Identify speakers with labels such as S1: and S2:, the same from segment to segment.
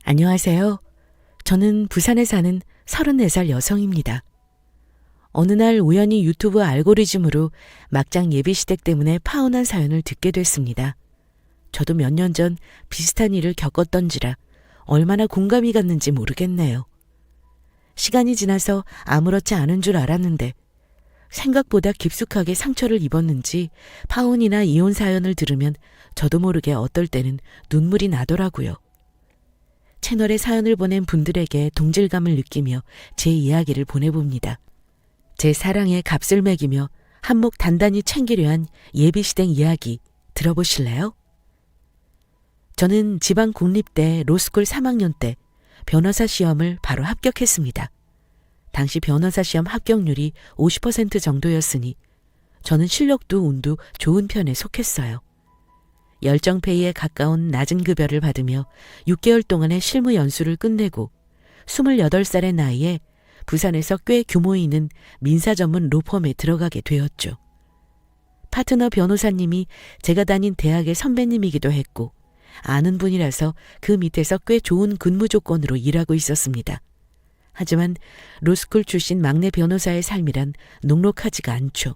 S1: 안녕하세요. 저는 부산에 사는 34살 여성입니다. 어느 날 우연히 유튜브 알고리즘으로 막장 예비시댁 때문에 파혼한 사연을 듣게 됐습니다. 저도 몇 년 전 비슷한 일을 겪었던지라 얼마나 공감이 갔는지 모르겠네요. 시간이 지나서 아무렇지 않은 줄 알았는데 생각보다 깊숙하게 상처를 입었는지 파혼이나 이혼 사연을 들으면 저도 모르게 어떨 때는 눈물이 나더라고요. 채널에 사연을 보낸 분들에게 동질감을 느끼며 제 이야기를 보내봅니다. 제 사랑에 값을 매기며 한몫 단단히 챙기려 한 예비시댁 이야기 들어보실래요? 저는 지방 공립대 로스쿨 3학년 때 변호사 시험을 바로 합격했습니다. 당시 변호사 시험 합격률이 50% 정도였으니 저는 실력도 운도 좋은 편에 속했어요. 열정페이에 가까운 낮은 급여를 받으며 6개월 동안의 실무 연수를 끝내고 28살의 나이에 부산에서 꽤 규모 있는 민사 전문 로펌에 들어가게 되었죠. 파트너 변호사님이 제가 다닌 대학의 선배님이기도 했고 아는 분이라서 그 밑에서 꽤 좋은 근무 조건으로 일하고 있었습니다. 하지만 로스쿨 출신 막내 변호사의 삶이란 녹록하지가 않죠.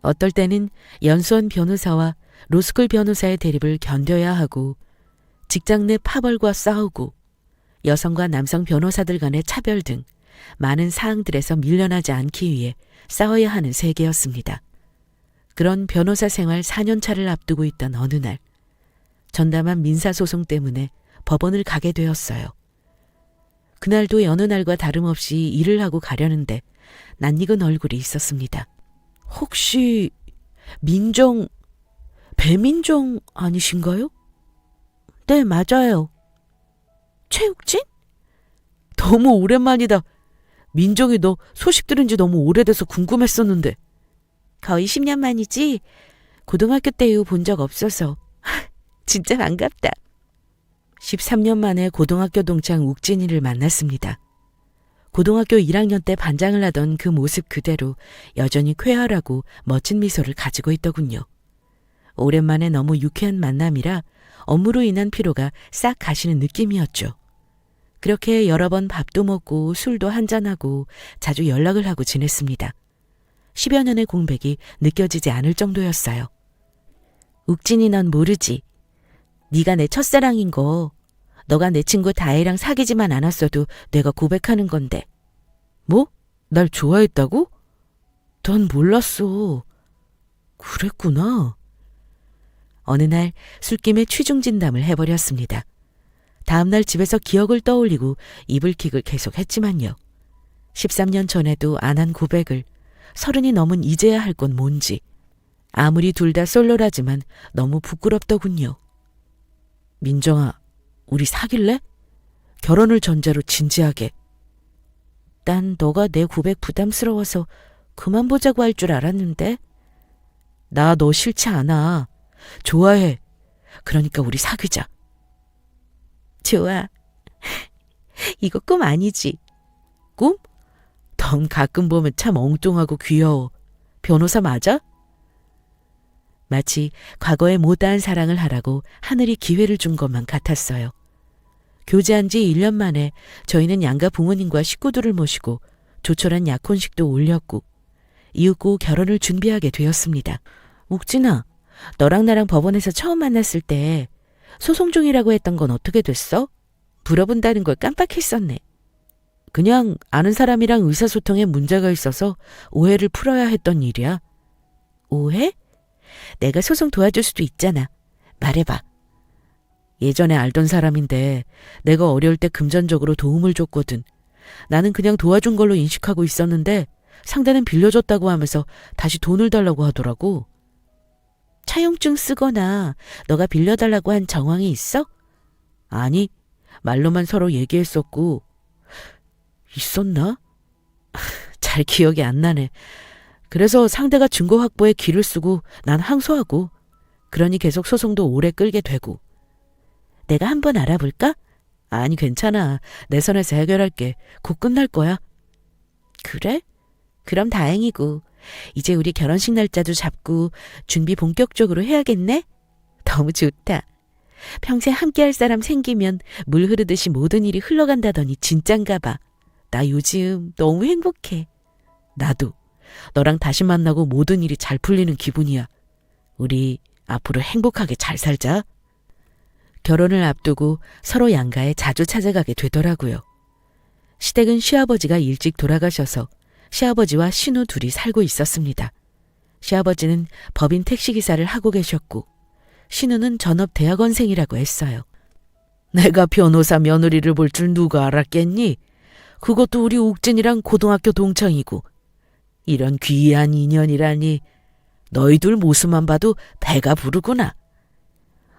S1: 어떨 때는 연수원 변호사와 로스쿨 변호사의 대립을 견뎌야 하고 직장 내 파벌과 싸우고 여성과 남성 변호사들 간의 차별 등 많은 사항들에서 밀려나지 않기 위해 싸워야 하는 세계였습니다. 그런 변호사 생활 4년 차를 앞두고 있던 어느 날 전담한 민사소송 때문에 법원을 가게 되었어요. 그날도 여느 날과 다름없이 일을 하고 가려는데 낯익은 얼굴이 있었습니다. 혹시 배민정 아니신가요? 네, 맞아요. 최욱진? 너무 오랜만이다. 민정이 너 소식 들은 지 너무 오래돼서 궁금했었는데. 거의 10년 만이지? 고등학교 때 이후 본 적 없어서. 진짜 반갑다. 13년 만에 고등학교 동창 욱진이를 만났습니다. 고등학교 1학년 때 반장을 하던 그 모습 그대로 여전히 쾌활하고 멋진 미소를 가지고 있더군요. 오랜만에 너무 유쾌한 만남이라 업무로 인한 피로가 싹 가시는 느낌이었죠. 그렇게 여러 번 밥도 먹고 술도 한잔하고 자주 연락을 하고 지냈습니다. 10여 년의 공백이 느껴지지 않을 정도였어요. 욱진이 넌 모르지. 네가 내 첫사랑인 거. 너가 내 친구 다혜랑 사귀지만 않았어도 내가 고백하는 건데. 뭐? 날 좋아했다고? 난 몰랐어. 그랬구나. 어느 날 술김에 취중진담을 해버렸습니다. 다음날 집에서 기억을 떠올리고 이불킥을 계속했지만요. 13년 전에도 안 한 고백을 30이 넘은 이제야 할 건 뭔지. 아무리 둘 다 솔로라지만 너무 부끄럽더군요. 민정아, 우리 사귈래? 결혼을 전제로 진지하게. 난 너가 내 고백 부담스러워서 그만 보자고 할 줄 알았는데. 나 너 싫지 않아. 좋아해. 그러니까 우리 사귀자. 좋아. 이거 꿈 아니지? 꿈? 넌 가끔 보면 참 엉뚱하고 귀여워. 변호사 맞아? 마치 과거에 못다한 사랑을 하라고 하늘이 기회를 준 것만 같았어요. 교제한 지 1년 만에 저희는 양가 부모님과 식구들을 모시고 조촐한 약혼식도 올렸고 이윽고 결혼을 준비하게 되었습니다. 욱진아, 너랑 나랑 법원에서 처음 만났을 때 소송 중이라고 했던 건 어떻게 됐어? 물어본다는 걸 깜빡했었네. 그냥 아는 사람이랑 의사소통에 문제가 있어서 오해를 풀어야 했던 일이야. 오해? 내가 소송 도와줄 수도 있잖아. 말해봐. 예전에 알던 사람인데 내가 어려울 때 금전적으로 도움을 줬거든. 나는 그냥 도와준 걸로 인식하고 있었는데 상대는 빌려줬다고 하면서 다시 돈을 달라고 하더라고. 차용증 쓰거나 너가 빌려달라고 한 정황이 있어? 아니, 말로만 서로 얘기했었고. 있었나? 잘 기억이 안 나네. 그래서 상대가 증거 확보에 기를 쓰고 난 항소하고. 그러니 계속 소송도 오래 끌게 되고. 내가 한번 알아볼까? 아니, 괜찮아. 내 선에서 해결할게. 곧 끝날 거야. 그래? 그럼 다행이고. 이제 우리 결혼식 날짜도 잡고 준비 본격적으로 해야겠네? 너무 좋다. 평생 함께할 사람 생기면 물 흐르듯이 모든 일이 흘러간다더니 진짠가 봐. 나 요즘 너무 행복해. 나도 너랑 다시 만나고 모든 일이 잘 풀리는 기분이야. 우리 앞으로 행복하게 잘 살자. 결혼을 앞두고 서로 양가에 자주 찾아가게 되더라고요. 시댁은 시아버지가 일찍 돌아가셔서 시아버지와 신우 둘이 살고 있었습니다. 시아버지는 법인 택시기사를 하고 계셨고 신우는 전업 대학원생이라고 했어요. 내가 변호사 며느리를 볼 줄 누가 알았겠니? 그것도 우리 옥진이랑 고등학교 동창이고. 이런 귀한 인연이라니. 너희들 모습만 봐도 배가 부르구나.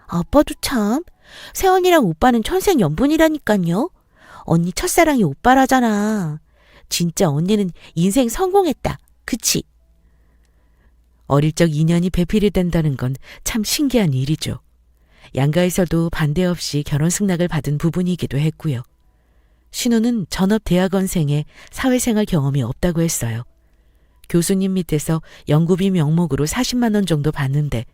S2: 아빠도 참. 세원이랑 오빠는 천생연분이라니까요. 언니 첫사랑이 오빠라잖아. 진짜 언니는 인생 성공했다. 그치?
S1: 어릴 적 인연이 배필이 된다는 건 참 신기한 일이죠. 양가에서도 반대 없이 결혼 승낙을 받은 부분이기도 했고요. 신우는 전업 대학원생에 사회생활 경험이 없다고 했어요. 교수님 밑에서 연구비 명목으로 40만 원 정도 받는데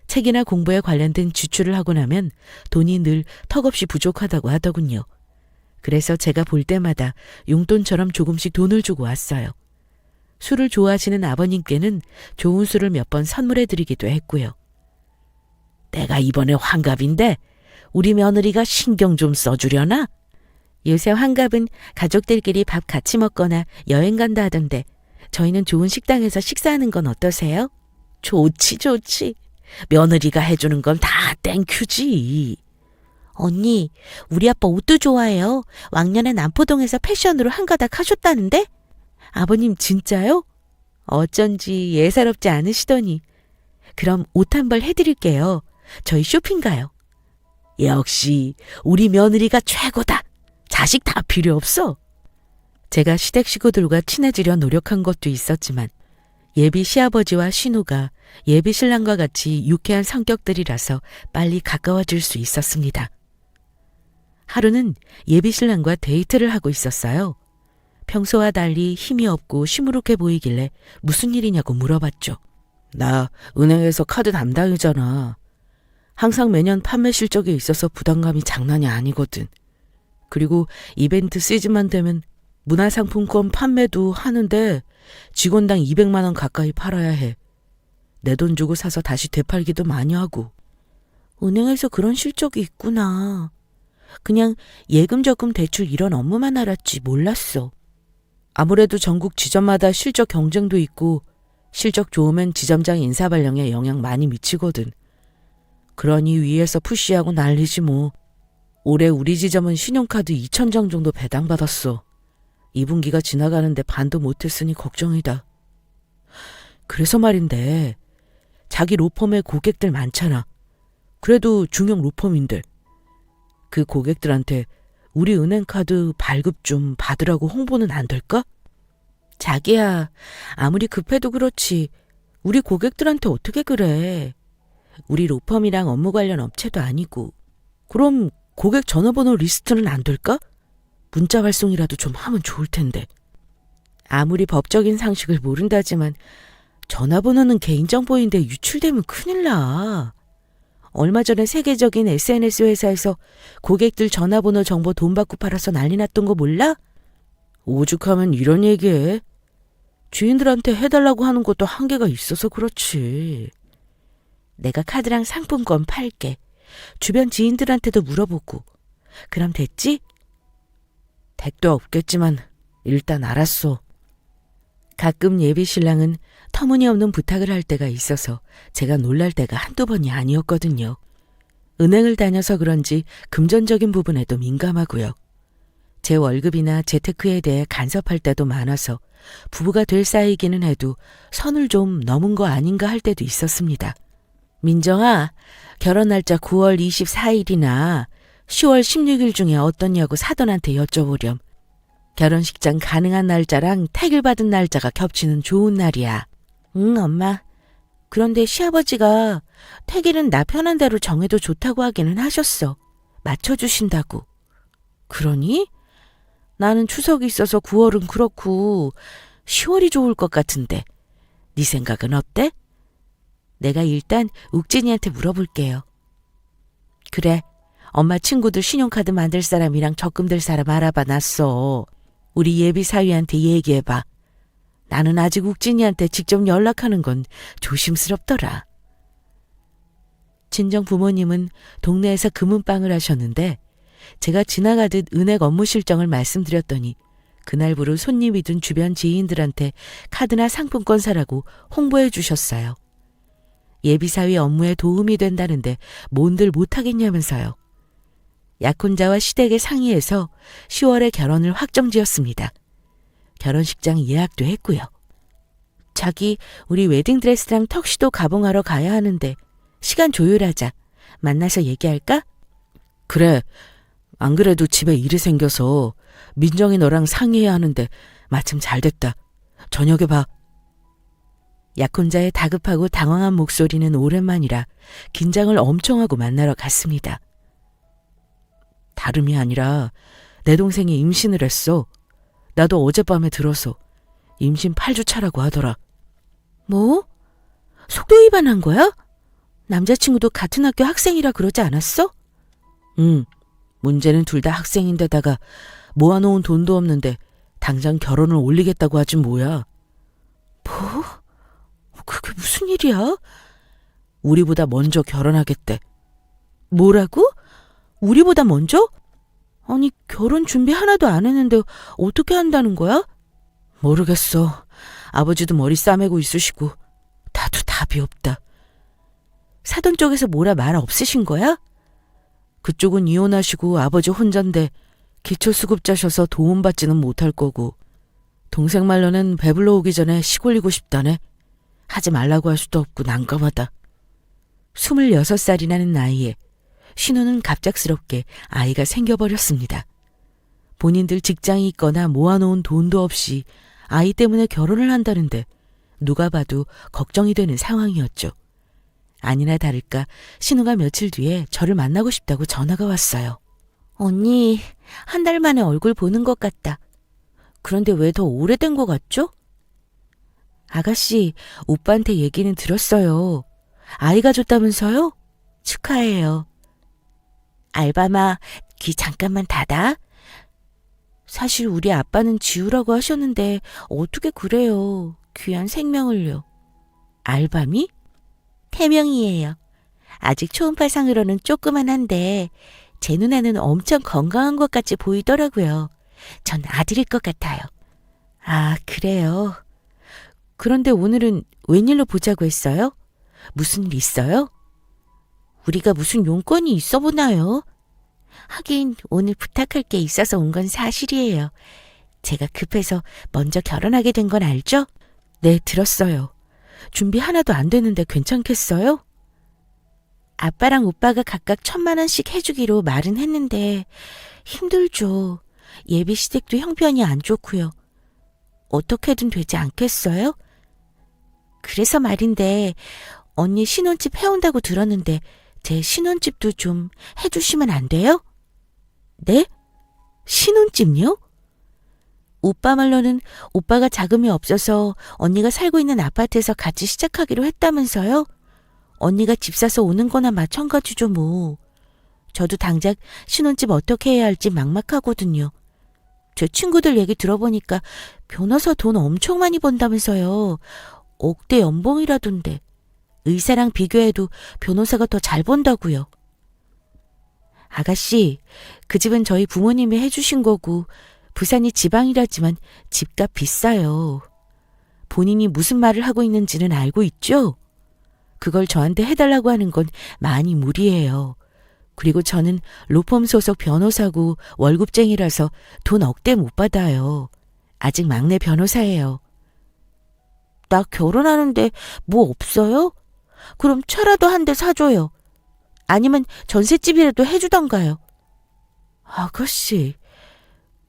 S1: 책이나 공부에 관련된 지출을 하고 나면 돈이 늘 턱없이 부족하다고 하더군요. 그래서 제가 볼 때마다 용돈처럼 조금씩 돈을 주고 왔어요. 술을 좋아하시는 아버님께는 좋은 술을 몇 번 선물해 드리기도 했고요. 내가 이번에 환갑인데 우리 며느리가 신경 좀 써주려나? 요새 환갑은 가족들끼리 밥 같이 먹거나 여행 간다 하던데 저희는 좋은 식당에서 식사하는 건 어떠세요? 좋지 좋지. 며느리가 해주는 건 다 땡큐지.
S2: 언니, 우리 아빠 옷도 좋아해요. 왕년에 남포동에서 패션으로 한 가닥 하셨다는데?
S1: 아버님 진짜요? 어쩐지 예사롭지 않으시더니. 그럼 옷 한 벌 해드릴게요. 저희 쇼핑 가요. 역시 우리 며느리가 최고다. 자식 다 필요 없어. 제가 시댁 식구들과 친해지려 노력한 것도 있었지만 예비 시아버지와 신우가 예비 신랑과 같이 유쾌한 성격들이라서 빨리 가까워질 수 있었습니다. 하루는 예비 신랑과 데이트를 하고 있었어요. 평소와 달리 힘이 없고 시무룩해 보이길래 무슨 일이냐고 물어봤죠. 나 은행에서 카드 담당이잖아. 항상 매년 판매 실적에 있어서 부담감이 장난이 아니거든. 그리고 이벤트 시즌만 되면 문화상품권 판매도 하는데 직원당 200만 원 가까이 팔아야 해. 내 돈 주고 사서 다시 되팔기도 많이 하고.
S2: 은행에서 그런 실적이 있구나. 그냥 예금 저금 대출 이런 업무만 알았지 몰랐어.
S1: 아무래도 전국 지점마다 실적 경쟁도 있고 실적 좋으면 지점장 인사 발령에 영향 많이 미치거든. 그러니 위에서 푸시하고 난리지 뭐. 올해 우리 지점은 신용카드 2,000장 정도 배당받았어. 2분기가 지나가는데 반도 못했으니 걱정이다. 그래서 말인데 자기 로펌에 고객들 많잖아. 그래도 중형 로펌인데 그 고객들한테 우리 은행카드 발급 좀 받으라고 홍보는 안 될까? 자기야, 아무리 급해도 그렇지 우리 고객들한테 어떻게 그래. 우리 로펌이랑 업무 관련 업체도 아니고. 그럼 고객 전화번호 리스트는 안 될까? 문자 발송이라도 좀 하면 좋을 텐데. 아무리 법적인 상식을 모른다지만 전화번호는 개인정보인데 유출되면 큰일 나. 얼마 전에 세계적인 SNS 회사에서 고객들 전화번호 정보 돈 받고 팔아서 난리 났던 거 몰라? 오죽하면 이런 얘기해. 주인들한테 해달라고 하는 것도 한계가 있어서 그렇지. 내가 카드랑 상품권 팔게. 주변 지인들한테도 물어보고. 그럼 됐지? 택도 없겠지만 일단 알았어. 가끔 예비 신랑은 터무니없는 부탁을 할 때가 있어서 제가 놀랄 때가 한두 번이 아니었거든요. 은행을 다녀서 그런지 금전적인 부분에도 민감하고요. 제 월급이나 재테크에 대해 간섭할 때도 많아서 부부가 될 사이기는 해도 선을 좀 넘은 거 아닌가 할 때도 있었습니다. 민정아, 결혼 날짜 9월 24일이나 10월 16일 중에 어떠냐고 사돈한테 여쭤보렴. 결혼식장 가능한 날짜랑 택일 받은 날짜가 겹치는 좋은 날이야.
S2: 응, 엄마. 그런데 시아버지가 택일은 나 편한 대로 정해도 좋다고 하기는 하셨어. 맞춰주신다고.
S1: 그러니? 나는 추석이 있어서 9월은 그렇고 10월이 좋을 것 같은데. 네 생각은 어때?
S2: 내가 일단 욱진이한테 물어볼게요. 그래, 엄마 친구들 신용카드 만들 사람이랑 적금 들 사람 알아봐 놨어. 우리 예비 사위한테 얘기해봐. 나는 아직 욱진이한테 직접 연락하는 건 조심스럽더라. 친정 부모님은 동네에서 금은방을 하셨는데 제가 지나가듯 은행 업무 실정을 말씀드렸더니 그날부로 손님이 든 주변 지인들한테 카드나 상품권 사라고 홍보해 주셨어요. 예비사위 업무에 도움이 된다는데 뭔들 못하겠냐면서요. 약혼자와 시댁에 상의해서 10월에 결혼을 확정지었습니다. 결혼식장 예약도 했고요. 자기 우리 웨딩드레스랑 턱시도 가봉하러 가야 하는데 시간 조율하자. 만나서 얘기할까?
S1: 그래. 안 그래도 집에 일이 생겨서 민정이 너랑 상의해야 하는데 마침 잘 됐다. 저녁에 봐.
S2: 약혼자의 다급하고 당황한 목소리는 오랜만이라 긴장을 엄청 하고 만나러 갔습니다.
S1: 다름이 아니라 내 동생이 임신을 했어. 나도 어젯밤에 들어서 임신 8주 차라고 하더라.
S2: 뭐? 속도 위반한 거야? 남자친구도 같은 학교 학생이라 그러지 않았어?
S1: 응. 문제는 둘 다 학생인데다가 모아놓은 돈도 없는데 당장 결혼을 올리겠다고 하지 뭐야.
S2: 뭐? 그게 무슨 일이야?
S1: 우리보다 먼저 결혼하겠대.
S2: 뭐라고? 우리보다 먼저? 아니, 결혼 준비 하나도 안 했는데 어떻게 한다는 거야?
S1: 모르겠어. 아버지도 머리 싸매고 있으시고 나도 답이 없다.
S2: 사돈 쪽에서 뭐라 말 없으신 거야?
S1: 그쪽은 이혼하시고 아버지 혼잔데 기초수급자셔서 도움받지는 못할 거고 동생 말로는 배불러 오기 전에 시골리고 싶다네. 하지 말라고 할 수도 없고 난감하다.
S2: 26살이라는 나이에 신우는 갑작스럽게 아이가 생겨버렸습니다. 본인들 직장이 있거나 모아놓은 돈도 없이 아이 때문에 결혼을 한다는데 누가 봐도 걱정이 되는 상황이었죠. 아니나 다를까 신우가 며칠 뒤에 저를 만나고 싶다고 전화가 왔어요. 언니, 한 달 만에 얼굴 보는 것 같다. 그런데 왜 더 오래된 것 같죠? 아가씨, 오빠한테 얘기는 들었어요. 아이가 줬다면서요? 축하해요. 알바마, 귀 잠깐만 닫아. 사실 우리 아빠는 지우라고 하셨는데 어떻게 그래요. 귀한 생명을요. 알밤이? 태명이에요. 아직 초음파상으로는 조그만한데 제 눈에는 엄청 건강한 것 같이 보이더라고요. 전 아들일 것 같아요. 아, 그래요? 그런데 오늘은 웬일로 보자고 했어요? 무슨 일 있어요? 우리가 무슨 용건이 있어 보나요? 하긴 오늘 부탁할 게 있어서 온 건 사실이에요. 제가 급해서 먼저 결혼하게 된 건 알죠? 네, 들었어요. 준비 하나도 안 되는데 괜찮겠어요? 아빠랑 오빠가 각각 1,000,000원씩 해주기로 말은 했는데 힘들죠. 예비 시댁도 형편이 안 좋고요. 어떻게든 되지 않겠어요? 그래서 말인데 언니 신혼집 해온다고 들었는데 제 신혼집도 좀 해주시면 안 돼요? 네? 신혼집요? 오빠 말로는 오빠가 자금이 없어서 언니가 살고 있는 아파트에서 같이 시작하기로 했다면서요? 언니가 집 사서 오는 거나 마찬가지죠 뭐. 저도 당장 신혼집 어떻게 해야 할지 막막하거든요. 제 친구들 얘기 들어보니까 변호사 돈 엄청 많이 번다면서요. 억대 연봉이라던데. 의사랑 비교해도 변호사가 더 잘 번다고요. 아가씨, 그 집은 저희 부모님이 해주신 거고 부산이 지방이라지만 집값 비싸요. 본인이 무슨 말을 하고 있는지는 알고 있죠? 그걸 저한테 해달라고 하는 건 많이 무리예요. 그리고 저는 로펌 소속 변호사고 월급쟁이라서 돈 억대 못 받아요. 아직 막내 변호사예요. 나 결혼하는데 뭐 없어요? 그럼 차라도 한 대 사줘요. 아니면 전셋집이라도 해주던가요. 아가씨,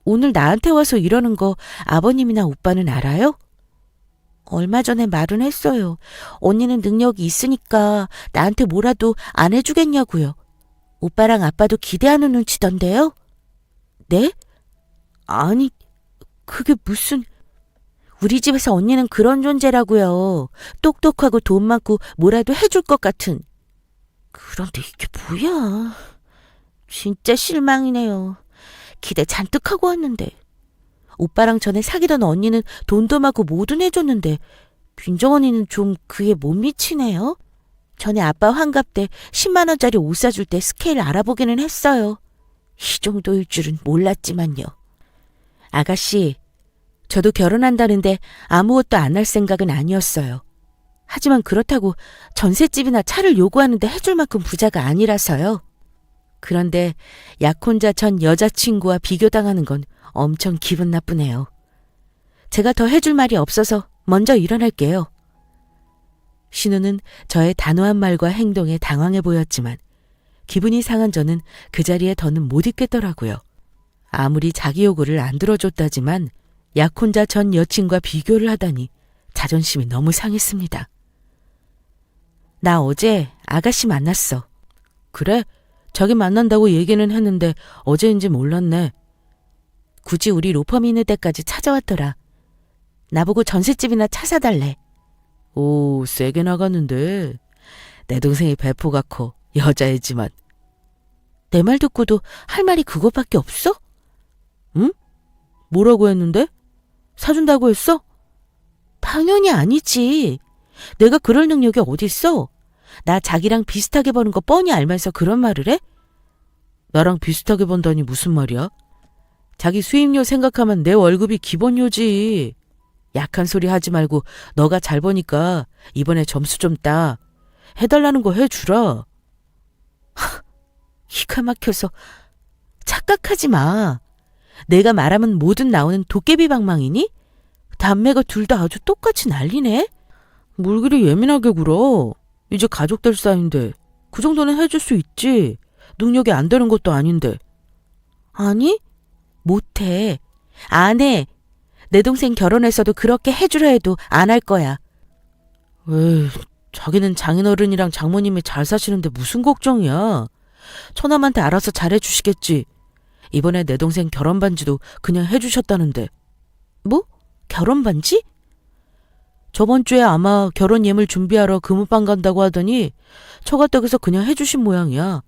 S2: 오늘 나한테 와서 이러는 거 아버님이나 오빠는 알아요? 얼마 전에 말은 했어요. 언니는 능력이 있으니까 나한테 뭐라도 안 해주겠냐고요. 오빠랑 아빠도 기대하는 눈치던데요? 네? 아니, 그게 무슨... 우리 집에서 언니는 그런 존재라고요. 똑똑하고 돈 많고 뭐라도 해줄 것 같은. 그런데 이게 뭐야... 진짜 실망이네요. 기대 잔뜩 하고 왔는데. 오빠랑 전에 사귀던 언니는 돈도 많고 뭐든 해줬는데 민정 언니는 좀 그에 못 미치네요. 전에 아빠 환갑 때 10만 원짜리 옷 사줄 때 스케일 알아보기는 했어요. 이 정도일 줄은 몰랐지만요. 아가씨, 저도 결혼한다는데 아무것도 안 할 생각은 아니었어요. 하지만 그렇다고 전셋집이나 차를 요구하는데 해줄 만큼 부자가 아니라서요. 그런데 약혼자 전 여자친구와 비교당하는 건 엄청 기분 나쁘네요. 제가 더 해줄 말이 없어서 먼저 일어날게요. 신우는 저의 단호한 말과 행동에 당황해 보였지만 기분이 상한 저는 그 자리에 더는 못 있겠더라고요. 아무리 자기 요구를 안 들어줬다지만 약혼자 전 여친과 비교를 하다니 자존심이 너무 상했습니다. 나 어제 아가씨 만났어. 그래? 자기 만난다고 얘기는 했는데 어제인지 몰랐네. 굳이 우리 로펌이 있는 데까지 찾아왔더라. 나보고 전셋집이나 차 사달래. 오, 세게 나갔는데. 내 동생이 배포가 커. 여자애지만. 내 말 듣고도 할 말이 그것밖에 없어? 응? 뭐라고 했는데? 사준다고 했어? 당연히 아니지. 내가 그럴 능력이 어딨어? 나 자기랑 비슷하게 버는 거 뻔히 알면서 그런 말을 해? 나랑 비슷하게 번다니 무슨 말이야? 자기 수입료 생각하면 내 월급이 기본료지. 약한 소리 하지 말고 너가 잘 버니까 이번에 점수 좀 따. 해달라는 거 해주라. 기가 막혀서. 착각하지 마. 내가 말하면 뭐든 나오는 도깨비 방망이니? 남매가 둘 다 아주 똑같이 난리네. 뭘 그리 예민하게 굴어. 이제 가족들 사이인데 그 정도는 해줄 수 있지. 능력이 안 되는 것도 아닌데. 아니? 못해. 안 해. 내 동생 결혼해서도 그렇게 해주려 해도 안 할 거야. 에이, 자기는 장인어른이랑 장모님이 잘 사시는데 무슨 걱정이야. 처남한테 알아서 잘해주시겠지. 이번에 내 동생 결혼 반지도 그냥 해주셨다는데. 뭐? 결혼 반지? 저번 주에 아마 결혼 예물 준비하러 금은방 간다고 하더니 처가댁에서 그냥 해주신 모양이야.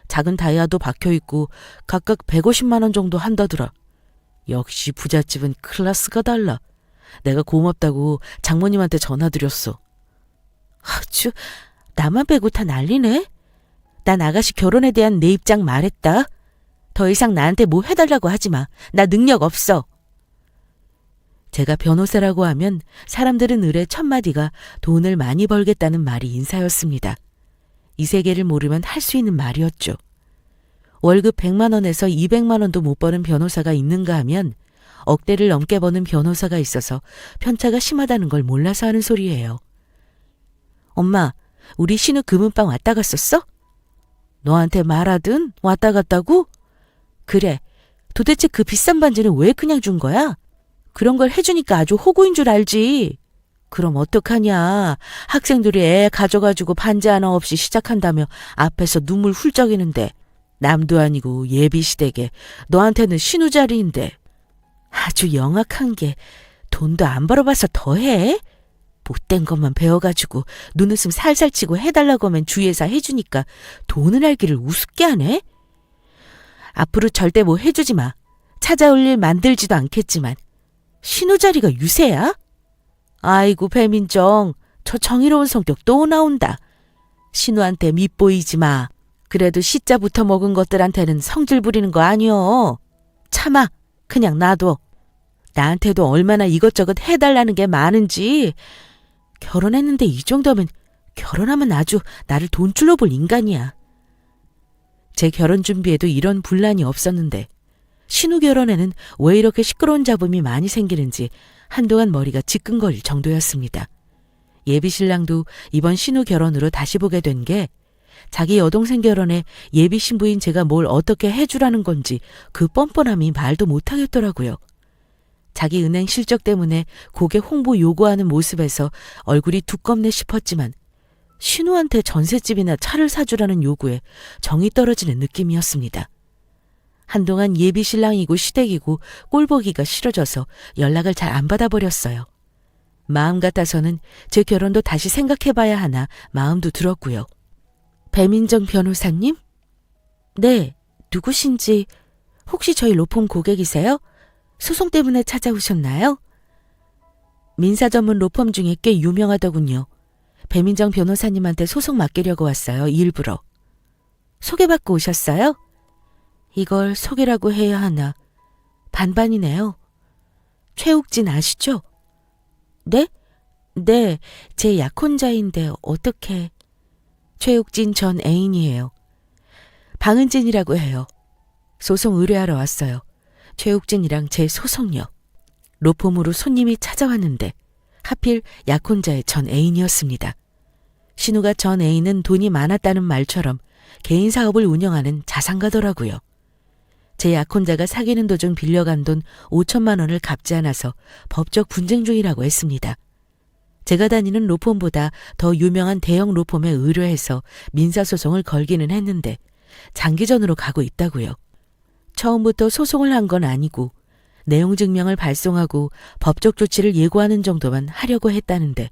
S2: 작은 다이아도 박혀있고 각각 150만 원 정도 한다더라. 역시 부잣집은 클래스가 달라. 내가 고맙다고 장모님한테 전화드렸어. 아주 나만 빼고 다 난리네. 난 아가씨 결혼에 대한 내 입장 말했다. 더 이상 나한테 뭐 해달라고 하지 마. 나 능력 없어. 제가 변호사라고 하면 사람들은 을의 첫마디가 돈을 많이 벌겠다는 말이 인사였습니다. 이 세계를 모르면 할 수 있는 말이었죠. 월급 100만 원에서 200만 원도 못 버는 변호사가 있는가 하면 억대를 넘게 버는 변호사가 있어서 편차가 심하다는 걸 몰라서 하는 소리예요. 엄마, 우리 신우 금은방 왔다 갔었어? 너한테 말하든 왔다 갔다고? 그래. 도대체 그 비싼 반지는 왜 그냥 준 거야? 그런 걸 해주니까 아주 호구인 줄 알지. 그럼 어떡하냐. 학생들이 애 가져가지고 반지 하나 없이 시작한다며 앞에서 눈물 훌쩍이는데 남도 아니고 예비시댁에 너한테는 신우자리인데. 아주 영악한 게 돈도 안 벌어봐서 더해? 못된 것만 배워가지고 눈웃음 살살 치고 해달라고 하면 주위에서 해주니까 돈을 알기를 우습게 하네? 앞으로 절대 뭐 해주지 마. 찾아올 일 만들지도 않겠지만. 신우자리가 유세야? 아이고 배민정, 저 정의로운 성격 또 나온다. 신우한테 밉보이지 마. 그래도 시자부터 먹은 것들한테는 성질 부리는 거 아니여. 참아, 그냥 놔둬. 나한테도 얼마나 이것저것 해달라는 게 많은지. 결혼했는데 이 정도면 결혼하면 아주 나를 돈줄로 볼 인간이야. 제 결혼 준비에도 이런 분란이 없었는데 신우 결혼에는 왜 이렇게 시끄러운 잡음이 많이 생기는지 한동안 머리가 지끈거릴 정도였습니다. 예비신랑도 이번 신우 결혼으로 다시 보게 된 게 자기 여동생 결혼에 예비신부인 제가 뭘 어떻게 해주라는 건지 그 뻔뻔함이 말도 못하겠더라고요. 자기 은행 실적 때문에 고객 홍보 요구하는 모습에서 얼굴이 두껍네 싶었지만 신우한테 전셋집이나 차를 사주라는 요구에 정이 떨어지는 느낌이었습니다. 한동안 예비신랑이고 시댁이고 꼴보기가 싫어져서 연락을 잘 안 받아버렸어요. 마음 같아서는 제 결혼도 다시 생각해봐야 하나 마음도 들었고요. 배민정 변호사님? 네, 누구신지 혹시 저희 로펌 고객이세요? 소송 때문에 찾아오셨나요? 민사 전문 로펌 중에 꽤 유명하더군요. 배민정 변호사님한테 소송 맡기려고 왔어요, 일부러. 소개받고 오셨어요? 이걸 소개라고 해야 하나. 반반이네요. 최욱진 아시죠? 네? 네, 제 약혼자인데 어떻게... 최욱진 전 애인이에요. 방은진이라고 해요. 소송 의뢰하러 왔어요. 최욱진이랑 제 소송요. 로펌으로 손님이 찾아왔는데 하필 약혼자의 전 애인이었습니다. 신우가 전 애인은 돈이 많았다는 말처럼 개인 사업을 운영하는 자산가더라고요. 제 약혼자가 사귀는 도중 빌려간 돈 5천만 원을 갚지 않아서 법적 분쟁 중이라고 했습니다. 제가 다니는 로펌보다 더 유명한 대형 로펌에 의뢰해서 민사소송을 걸기는 했는데 장기전으로 가고 있다고요. 처음부터 소송을 한 건 아니고 내용 증명을 발송하고 법적 조치를 예고하는 정도만 하려고 했다는데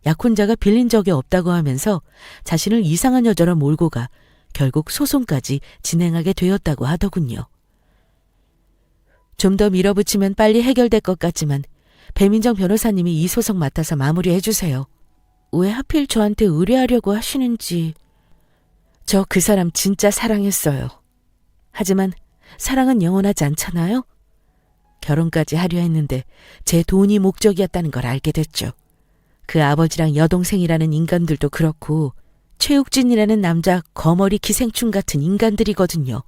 S2: 약혼자가 빌린 적이 없다고 하면서 자신을 이상한 여자로 몰고 가 결국 소송까지 진행하게 되었다고 하더군요. 좀 더 밀어붙이면 빨리 해결될 것 같지만 배민정 변호사님이 이 소송 맡아서 마무리해 주세요. 왜 하필 저한테 의뢰하려고 하시는지. 저 그 사람 진짜 사랑했어요. 하지만 사랑은 영원하지 않잖아요? 결혼까지 하려 했는데 제 돈이 목적이었다는 걸 알게 됐죠. 그 아버지랑 여동생이라는 인간들도 그렇고 최욱진이라는 남자 거머리 기생충 같은 인간들이거든요.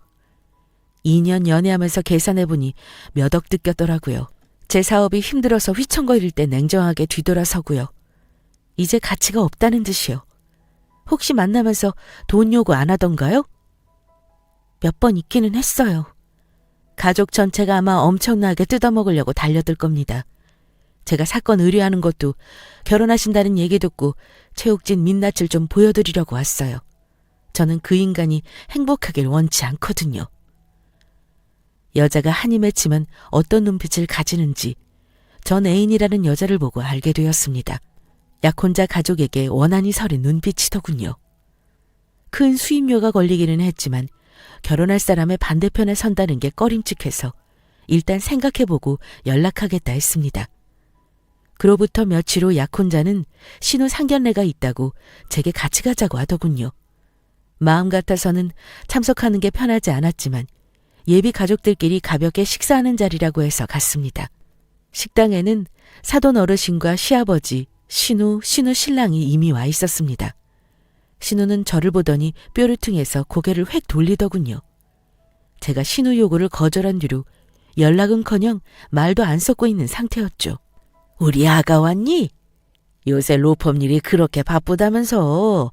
S2: 2년 연애하면서 계산해보니 몇 억 뜯겼더라고요. 제 사업이 힘들어서 휘청거릴 때 냉정하게 뒤돌아서고요. 이제 가치가 없다는 듯이요. 혹시 만나면서 돈 요구 안 하던가요? 몇 번 있기는 했어요. 가족 전체가 아마 엄청나게 뜯어먹으려고 달려들 겁니다. 제가 사건 의뢰하는 것도 결혼하신다는 얘기 듣고 최욱진 민낯을 좀 보여드리려고 왔어요. 저는 그 인간이 행복하길 원치 않거든요. 여자가 한이 맺히면 어떤 눈빛을 가지는지 전 애인이라는 여자를 보고 알게 되었습니다. 약혼자 가족에게 원한이 서린 눈빛이더군요. 큰 수임료가 걸리기는 했지만 결혼할 사람의 반대편에 선다는 게 꺼림칙해서 일단 생각해보고 연락하겠다 했습니다. 그로부터 며칠 후 약혼자는 신우 상견례가 있다고 제게 같이 가자고 하더군요. 마음 같아서는 참석하는 게 편하지 않았지만 예비 가족들끼리 가볍게 식사하는 자리라고 해서 갔습니다. 식당에는 사돈 어르신과 시아버지, 신우 신랑이 이미 와 있었습니다. 신우는 저를 보더니 뾰루퉁해서 고개를 획 돌리더군요. 제가 신우 요구를 거절한 뒤로 연락은커녕 말도 안 섞고 있는 상태였죠. 우리 아가 왔니? 요새 로펌 일이 그렇게 바쁘다면서.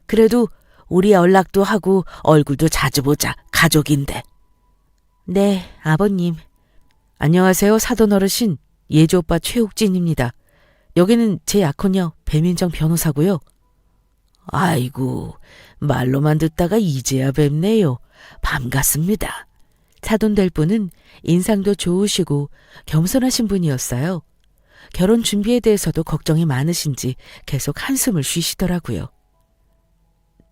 S2: 그래도 우리 연락도 하고 얼굴도 자주 보자. 가족인데. 네, 아버님. 안녕하세요, 사돈 어르신. 예주 오빠 최욱진입니다. 여기는 제 약혼녀 배민정 변호사고요. 아이고, 말로만 듣다가 이제야 뵙네요. 반갑습니다. 사돈 될 분은 인상도 좋으시고 겸손하신 분이었어요. 결혼 준비에 대해서도 걱정이 많으신지 계속 한숨을 쉬시더라고요.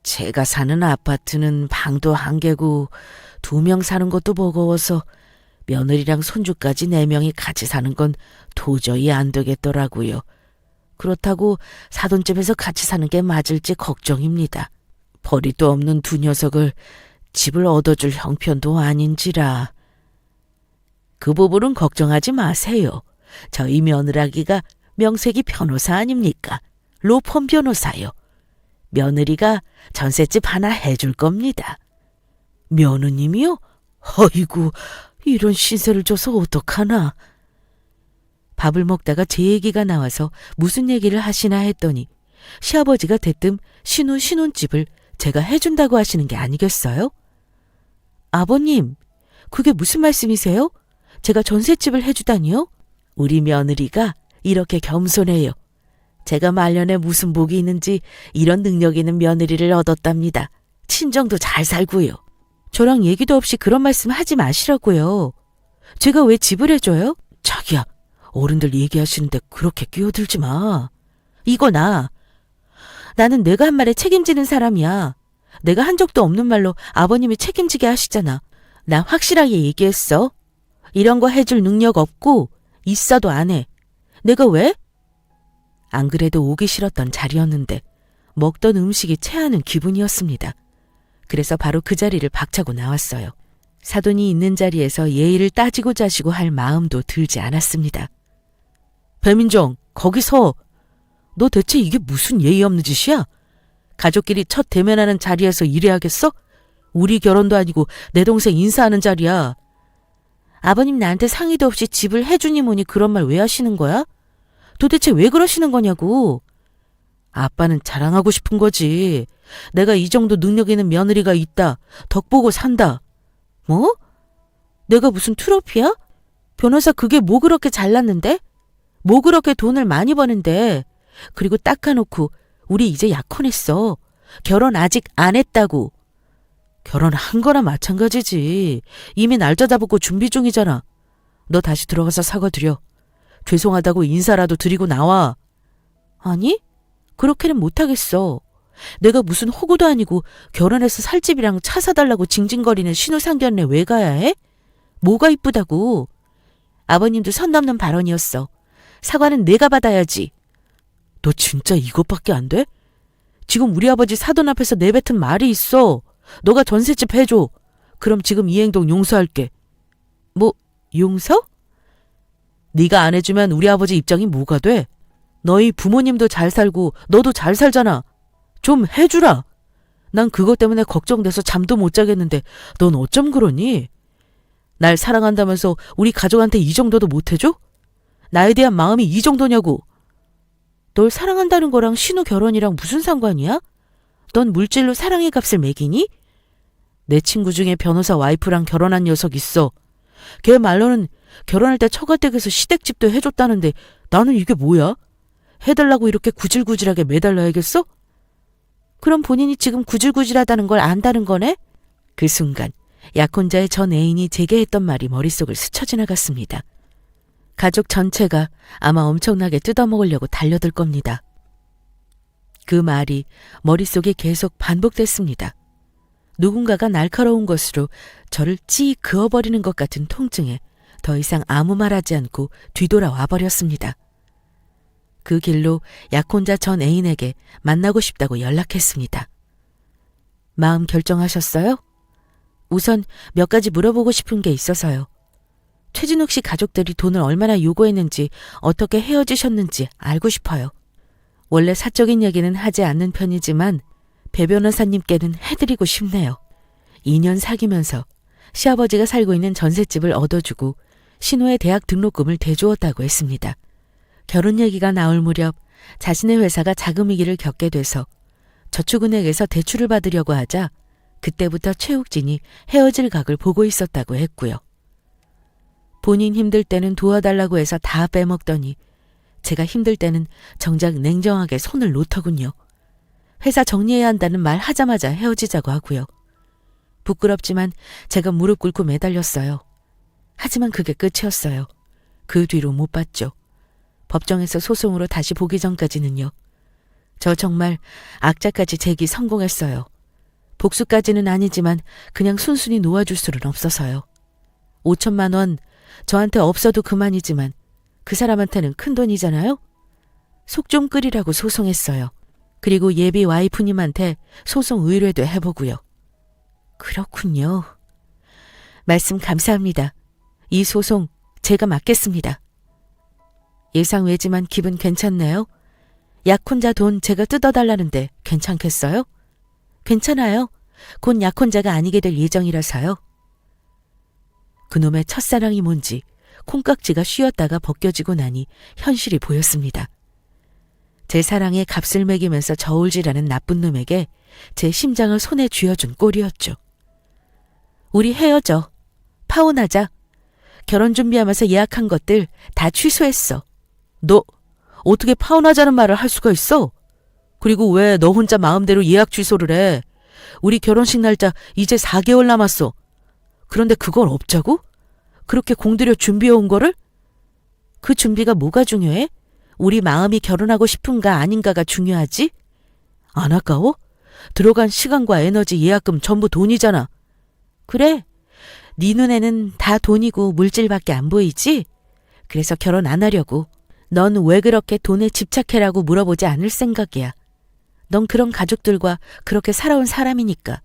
S2: 제가 사는 아파트는 방도 한 개고 2명 사는 것도 버거워서 며느리랑 손주까지 4명이 같이 사는 건 도저히 안 되겠더라고요. 그렇다고 사돈집에서 같이 사는 게 맞을지 걱정입니다. 버리도 없는 두 녀석을 집을 얻어줄 형편도 아닌지라. 그 부분은 걱정하지 마세요. 저희 며느라기가 명색이 변호사 아닙니까? 로펌 변호사요. 며느리가 전셋집 하나 해줄 겁니다. 며느님이요? 어이구, 이런 신세를 줘서 어떡하나. 밥을 먹다가 제 얘기가 나와서 무슨 얘기를 하시나 했더니 시아버지가 대뜸 신혼집을 제가 해준다고 하시는 게 아니겠어요? 아버님, 그게 무슨 말씀이세요? 제가 전셋집을 해주다니요? 우리 며느리가 이렇게 겸손해요. 제가 말년에 무슨 복이 있는지 이런 능력 있는 며느리를 얻었답니다. 친정도 잘 살고요. 저랑 얘기도 없이 그런 말씀 하지 마시라고요. 제가 왜 집을 해줘요? 자기야, 어른들 얘기하시는데 그렇게 끼어들지 마. 이거 나는 내가 한 말에 책임지는 사람이야. 내가 한 적도 없는 말로 아버님이 책임지게 하시잖아. 나 확실하게 얘기했어. 이런 거 해줄 능력 없고 있어도 안 해. 내가 왜? 안 그래도 오기 싫었던 자리였는데 먹던 음식이 체하는 기분이었습니다. 그래서 바로 그 자리를 박차고 나왔어요. 사돈이 있는 자리에서 예의를 따지고 자시고 할 마음도 들지 않았습니다. 배민정, 거기서 너 대체 이게 무슨 예의 없는 짓이야? 가족끼리 첫 대면하는 자리에서 이래야겠어? 우리 결혼도 아니고 내 동생 인사하는 자리야. 아버님 나한테 상의도 없이 집을 해주니 뭐니 그런 말 왜 하시는 거야? 도대체 왜 그러시는 거냐고. 아빠는 자랑하고 싶은 거지. 내가 이 정도 능력 있는 며느리가 있다. 덕보고 산다. 뭐? 내가 무슨 트로피야? 변호사 그게 뭐 그렇게 잘났는데? 뭐 그렇게 돈을 많이 버는데? 그리고 닦아놓고 우리 이제 약혼했어. 결혼 아직 안 했다고. 결혼한 거나 마찬가지지. 이미 날짜 잡았고 준비 중이잖아. 너 다시 들어가서 사과드려. 죄송하다고 인사라도 드리고 나와. 아니, 그렇게는 못하겠어. 내가 무슨 호구도 아니고 결혼해서 살 집이랑 차 사달라고 징징거리는 신우 상견례 왜 가야 해? 뭐가 이쁘다고. 아버님도 선 넘는 발언이었어. 사과는 내가 받아야지. 너 진짜 이것밖에 안 돼? 지금 우리 아버지 사돈 앞에서 내뱉은 말이 있어. 너가 전셋집 해줘. 그럼 지금 이 행동 용서할게. 뭐 용서? 네가 안 해주면 우리 아버지 입장이 뭐가 돼? 너희 부모님도 잘 살고 너도 잘 살잖아. 좀 해주라. 난 그것 때문에 걱정돼서 잠도 못 자겠는데 넌 어쩜 그러니? 날 사랑한다면서 우리 가족한테 이 정도도 못 해줘? 나에 대한 마음이 이 정도냐고. 널 사랑한다는 거랑 신우 결혼이랑 무슨 상관이야? 넌 물질로 사랑의 값을 매기니? 내 친구 중에 변호사 와이프랑 결혼한 녀석 있어. 걔 말로는 결혼할 때 처가댁에서 시댁집도 해줬다는데 나는 이게 뭐야? 해달라고 이렇게 구질구질하게 매달려야겠어? 그럼 본인이 지금 구질구질하다는 걸 안다는 거네? 그 순간 약혼자의 전 애인이 제게 했던 말이 머릿속을 스쳐 지나갔습니다. 가족 전체가 아마 엄청나게 뜯어먹으려고 달려들 겁니다. 그 말이 머릿속에 계속 반복됐습니다. 누군가가 날카로운 것으로 저를 찌 그어버리는 것 같은 통증에 더 이상 아무 말하지 않고 뒤돌아와 버렸습니다. 그 길로 약혼자 전 애인에게 만나고 싶다고 연락했습니다. 마음 결정하셨어요? 우선 몇 가지 물어보고 싶은 게 있어서요. 최진욱 씨 가족들이 돈을 얼마나 요구했는지 어떻게 헤어지셨는지 알고 싶어요. 원래 사적인 얘기는 하지 않는 편이지만 배 변호사님께는 해드리고 싶네요. 2년 사귀면서 시아버지가 살고 있는 전셋집을 얻어주고 신우의 대학 등록금을 대주었다고 했습니다. 결혼 얘기가 나올 무렵 자신의 회사가 자금위기를 겪게 돼서 저축은행에서 대출을 받으려고 하자 그때부터 최욱진이 헤어질 각을 보고 있었다고 했고요. 본인 힘들 때는 도와달라고 해서 다 빼먹더니 제가 힘들 때는 정작 냉정하게 손을 놓더군요. 회사 정리해야 한다는 말 하자마자 헤어지자고 하고요. 부끄럽지만 제가 무릎 꿇고 매달렸어요. 하지만 그게 끝이었어요. 그 뒤로 못 봤죠. 법정에서 소송으로 다시 보기 전까지는요. 저 정말 악자까지 제기 성공했어요. 복수까지는 아니지만 그냥 순순히 놓아줄 수는 없어서요. 5천만 원 저한테 없어도 그만이지만 그 사람한테는 큰 돈이잖아요. 속 좀 끓이라고 소송했어요. 그리고 예비 와이프님한테 소송 의뢰도 해보고요. 그렇군요. 말씀 감사합니다. 이 소송 제가 맡겠습니다. 예상 외지만 기분 괜찮네요. 약혼자 돈 제가 뜯어달라는데 괜찮겠어요? 괜찮아요. 곧 약혼자가 아니게 될 예정이라서요. 그놈의 첫사랑이 뭔지 콩깍지가 쉬었다가 벗겨지고 나니 현실이 보였습니다. 제 사랑에 값을 매기면서 저울질하는 나쁜 놈에게 제 심장을 손에 쥐어준 꼴이었죠. 우리 헤어져. 파혼하자. 결혼 준비하면서 예약한 것들 다 취소했어. 너 어떻게 파혼하자는 말을 할 수가 있어? 그리고 왜 너 혼자 마음대로 예약 취소를 해? 우리 결혼식 날짜 이제 4개월 남았어. 그런데 그걸 없자고? 그렇게 공들여 준비해온 거를? 그 준비가 뭐가 중요해? 우리 마음이 결혼하고 싶은가 아닌가가 중요하지? 안 아까워? 들어간 시간과 에너지, 예약금 전부 돈이잖아. 그래, 네 눈에는 다 돈이고 물질밖에 안 보이지? 그래서 결혼 안 하려고. 넌 왜 그렇게 돈에 집착해라고 물어보지 않을 생각이야. 넌 그런 가족들과 그렇게 살아온 사람이니까.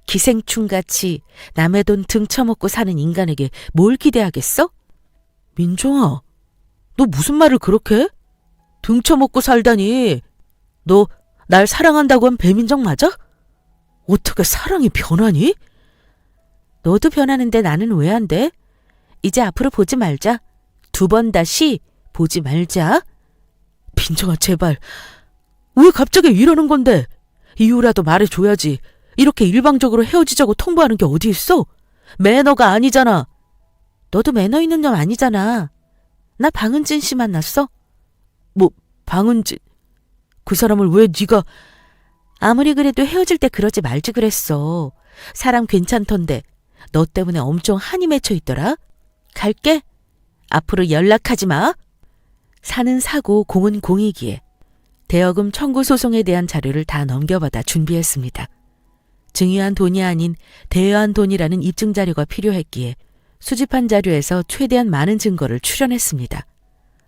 S2: 기생충같이 남의 돈 등쳐먹고 사는 인간에게 뭘 기대하겠어? 민정아, 너 무슨 말을 그렇게 해? 등쳐먹고 살다니. 너 날 사랑한다고 한 배민정 맞아? 어떻게 사랑이 변하니? 너도 변하는데 나는 왜 안 돼? 이제 앞으로 보지 말자. 2번 다시 보지 말자. 민정아, 제발. 왜 갑자기 이러는 건데? 이유라도 말해줘야지. 이렇게 일방적으로 헤어지자고 통보하는 게 어디 있어? 매너가 아니잖아. 너도 매너 있는 놈 아니잖아. 나 방은진 씨 만났어? 뭐, 방은진? 그 사람을 왜 네가... 아무리 그래도 헤어질 때 그러지 말지 그랬어. 사람 괜찮던데 너 때문에 엄청 한이 맺혀 있더라. 갈게. 앞으로 연락하지 마. 사는 사고, 공은 공이기에 대여금 청구 소송에 대한 자료를 다 넘겨받아 준비했습니다. 증여한 돈이 아닌 대여한 돈이라는 입증 자료가 필요했기에 수집한 자료에서 최대한 많은 증거를 출연했습니다.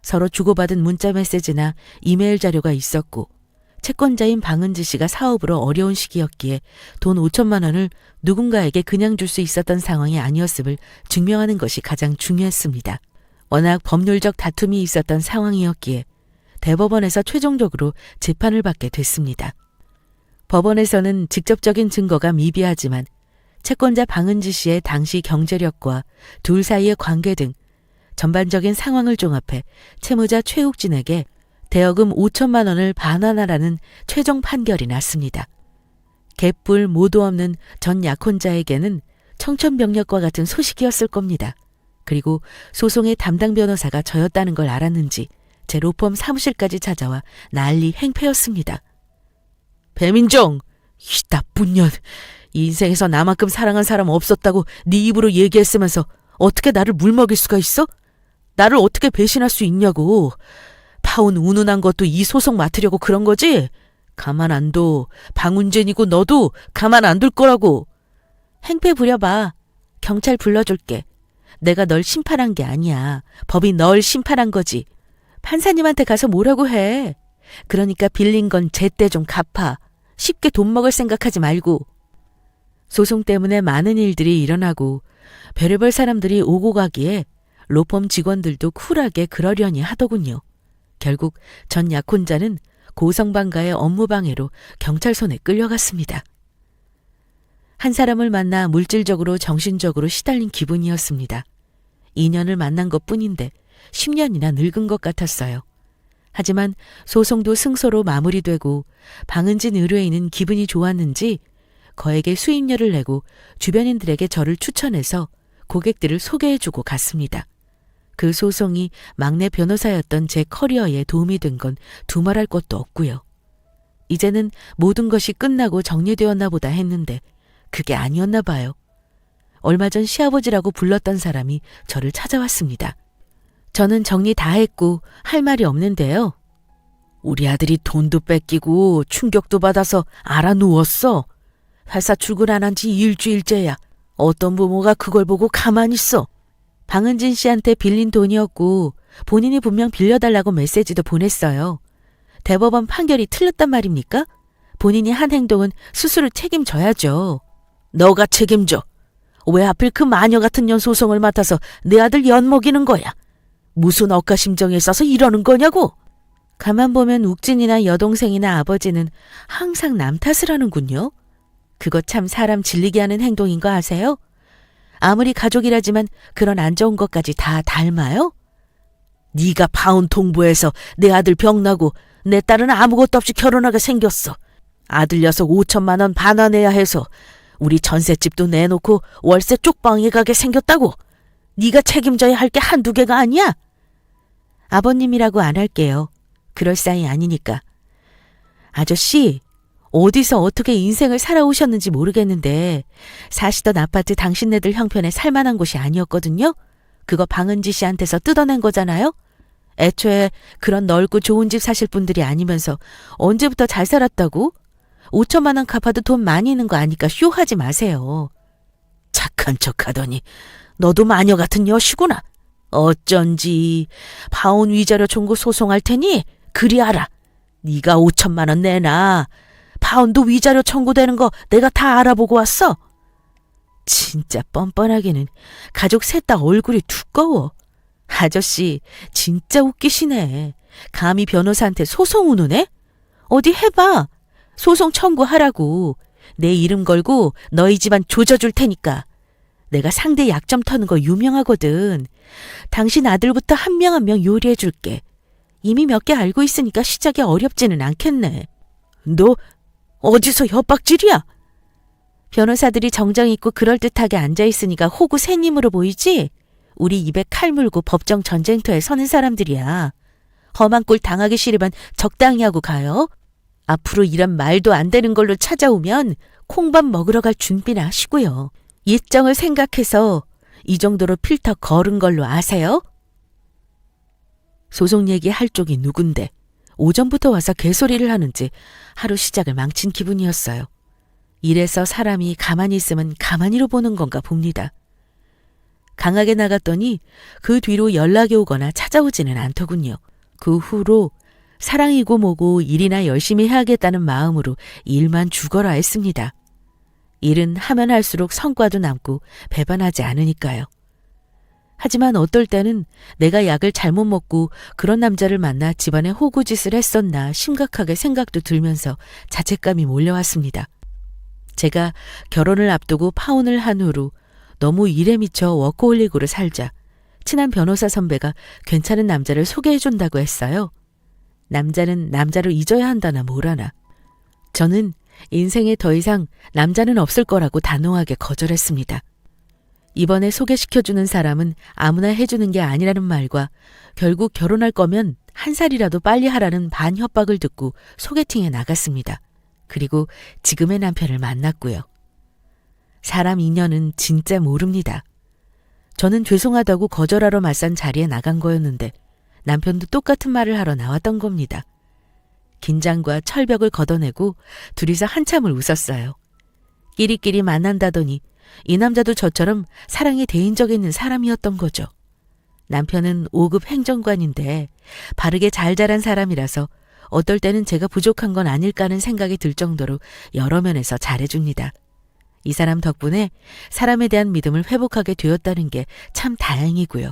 S2: 서로 주고받은 문자 메시지나 이메일 자료가 있었고 채권자인 방은지 씨가 사업으로 어려운 시기였기에 돈 5천만 원을 누군가에게 그냥 줄 수 있었던 상황이 아니었음을 증명하는 것이 가장 중요했습니다. 워낙 법률적 다툼이 있었던 상황이었기에 대법원에서 최종적으로 재판을 받게 됐습니다. 법원에서는 직접적인 증거가 미비하지만 채권자 방은지 씨의 당시 경제력과 둘 사이의 관계 등 전반적인 상황을 종합해 채무자 최욱진에게 대여금 5천만 원을 반환하라는 최종 판결이 났습니다. 갯불 모두 없는 전 약혼자에게는 청천벽력과 같은 소식이었을 겁니다. 그리고 소송의 담당 변호사가 저였다는 걸 알았는지 제 로펌 사무실까지 찾아와 난리 행패였습니다. 배민정! 이 나쁜 년! 인생에서 나만큼 사랑한 사람 없었다고 네 입으로 얘기했으면서 어떻게 나를 물먹일 수가 있어? 나를 어떻게 배신할 수 있냐고. 파혼 운운한 것도 이 소송 맡으려고 그런 거지? 가만 안 둬. 방은진이고 너도 가만 안 둘 거라고. 행패 부려봐. 경찰 불러줄게. 내가 널 심판한 게 아니야. 법이 널 심판한 거지. 판사님한테 가서 뭐라고 해. 그러니까 빌린 건 제때 좀 갚아. 쉽게 돈 먹을 생각하지 말고. 소송 때문에 많은 일들이 일어나고 별의별 사람들이 오고 가기에 로펌 직원들도 쿨하게 그러려니 하더군요. 결국 전 약혼자는 고성방가의 업무방해로 경찰손에 끌려갔습니다. 한 사람을 만나 물질적으로 정신적으로 시달린 기분이었습니다. 2년을 만난 것뿐인데 10년이나 늙은 것 같았어요. 하지만 소송도 승소로 마무리되고 방은진 의뢰인은 기분이 좋았는지 거액의 수임료를 내고 주변인들에게 저를 추천해서 고객들을 소개해주고 갔습니다. 그 소송이 막내 변호사였던 제 커리어에 도움이 된 건 두말할 것도 없고요. 이제는 모든 것이 끝나고 정리되었나 보다 했는데 그게 아니었나 봐요. 얼마 전 시아버지라고 불렀던 사람이 저를 찾아왔습니다. 저는 정리 다 했고 할 말이 없는데요. 우리 아들이 돈도 뺏기고 충격도 받아서 알아 누웠어. 회사 출근 안 한 지 일주일째야. 어떤 부모가 그걸 보고 가만히 있어. 방은진 씨한테 빌린 돈이었고 본인이 분명 빌려달라고 메시지도 보냈어요. 대법원 판결이 틀렸단 말입니까? 본인이 한 행동은 스스로 책임져야죠. 너가 책임져. 왜 하필 그 마녀 같은 년 소송을 맡아서 내 아들 엿먹이는 거야? 무슨 억가심정이 있어서 이러는 거냐고? 가만 보면 욱진이나 여동생이나 아버지는 항상 남 탓을 하는군요. 그거 참 사람 질리게 하는 행동인 거 아세요? 아무리 가족이라지만 그런 안 좋은 것까지 다 닮아요? 네가 파혼 통보해서 내 아들 병나고 내 딸은 아무것도 없이 결혼하게 생겼어. 아들 녀석 5천만 원 반환해야 해서 우리 전셋집도 내놓고 월세 쪽방에 가게 생겼다고. 네가 책임져야 할 게 한두 개가 아니야. 아버님이라고 안 할게요. 그럴 사이 아니니까. 아저씨, 어디서 어떻게 인생을 살아오셨는지 모르겠는데 사시던 아파트 당신네들 형편에 살만한 곳이 아니었거든요. 그거 방은지 씨한테서 뜯어낸 거잖아요. 애초에 그런 넓고 좋은 집 사실 분들이 아니면서 언제부터 잘 살았다고? 5천만 원 갚아도 돈 많이 있는 거 아니까 쇼하지 마세요. 착한 척하더니 너도 마녀 같은 여시구나. 어쩐지 파혼 위자료 청구 소송할 테니 그리 알아. 네가 5천만 원 내놔. 파혼도 위자료 청구되는 거 내가 다 알아보고 왔어. 진짜 뻔뻔하게는 가족 셋 다 얼굴이 두꺼워. 아저씨 진짜 웃기시네. 감히 변호사한테 소송 운운해? 어디 해봐. 소송 청구하라고. 내 이름 걸고 너희 집안 조져줄 테니까. 내가 상대 약점 터는 거 유명하거든. 당신 아들부터 한 명 한 명 요리해줄게. 이미 몇 개 알고 있으니까 시작이 어렵지는 않겠네. 너 어디서 협박질이야? 변호사들이 정장 입고 그럴듯하게 앉아있으니까 호구 새님으로 보이지? 우리 입에 칼 물고 법정 전쟁터에 서는 사람들이야. 험한 꼴 당하기 싫으면 적당히 하고 가요. 앞으로 이런 말도 안 되는 걸로 찾아오면 콩밥 먹으러 갈 준비나 하시고요. 예정을 생각해서 이 정도로 필터 걸은 걸로 아세요? 소송 얘기할 쪽이 누군데 오전부터 와서 개소리를 하는지 하루 시작을 망친 기분이었어요. 이래서 사람이 가만히 있으면 가만히로 보는 건가 봅니다. 강하게 나갔더니 그 뒤로 연락이 오거나 찾아오지는 않더군요. 그 후로 사랑이고 뭐고 일이나 열심히 해야겠다는 마음으로 일만 죽어라 했습니다. 일은 하면 할수록 성과도 남고 배반하지 않으니까요. 하지만 어떨 때는 내가 약을 잘못 먹고 그런 남자를 만나 집안에 호구짓을 했었나 심각하게 생각도 들면서 자책감이 몰려왔습니다. 제가 결혼을 앞두고 파혼을 한 후로 너무 일에 미쳐 워커홀릭으로 살자 친한 변호사 선배가 괜찮은 남자를 소개해준다고 했어요. 남자는 남자로 잊어야 한다나 뭐라나. 저는 인생에 더 이상 남자는 없을 거라고 단호하게 거절했습니다. 이번에 소개시켜주는 사람은 아무나 해주는 게 아니라는 말과 결국 결혼할 거면 한 살이라도 빨리 하라는 반협박을 듣고 소개팅에 나갔습니다. 그리고 지금의 남편을 만났고요. 사람 인연은 진짜 모릅니다. 저는 죄송하다고 거절하러 맞선 자리에 나간 거였는데 남편도 똑같은 말을 하러 나왔던 겁니다. 긴장과 철벽을 걷어내고 둘이서 한참을 웃었어요. 끼리끼리 만난다더니 이 남자도 저처럼 사랑에 대인적이 있는 사람이었던 거죠. 남편은 5급 행정관인데 바르게 잘 자란 사람이라서 어떨 때는 제가 부족한 건 아닐까 하는 생각이 들 정도로 여러 면에서 잘해줍니다. 이 사람 덕분에 사람에 대한 믿음을 회복하게 되었다는 게 참 다행이고요.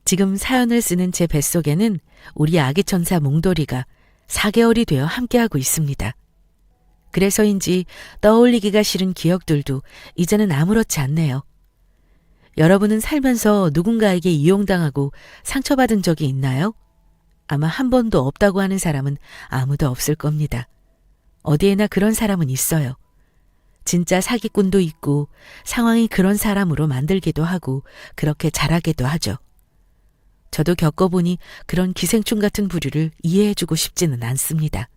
S2: 지금 사연을 쓰는 제 뱃속에는 우리 아기 천사 몽돌이가 4개월이 되어 함께하고 있습니다. 그래서인지 떠올리기가 싫은 기억들도 이제는 아무렇지 않네요. 여러분은 살면서 누군가에게 이용당하고 상처받은 적이 있나요? 아마 한 번도 없다고 하는 사람은 아무도 없을 겁니다. 어디에나 그런 사람은 있어요. 진짜 사기꾼도 있고 상황이 그런 사람으로 만들기도 하고 그렇게 자라기도 하죠. 저도 겪어보니 그런 기생충 같은 부류를 이해해주고 싶지는 않습니다.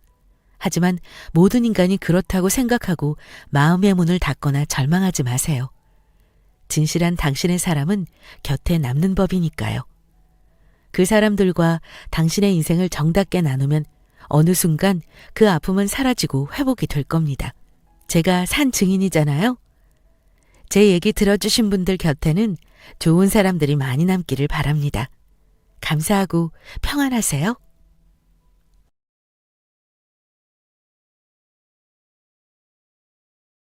S2: 하지만 모든 인간이 그렇다고 생각하고 마음의 문을 닫거나 절망하지 마세요. 진실한 당신의 사람은 곁에 남는 법이니까요. 그 사람들과 당신의 인생을 정답게 나누면 어느 순간 그 아픔은 사라지고 회복이 될 겁니다. 제가 산 증인이잖아요. 제 얘기 들어주신 분들 곁에는 좋은 사람들이 많이 남기를 바랍니다. 감사하고 평안하세요.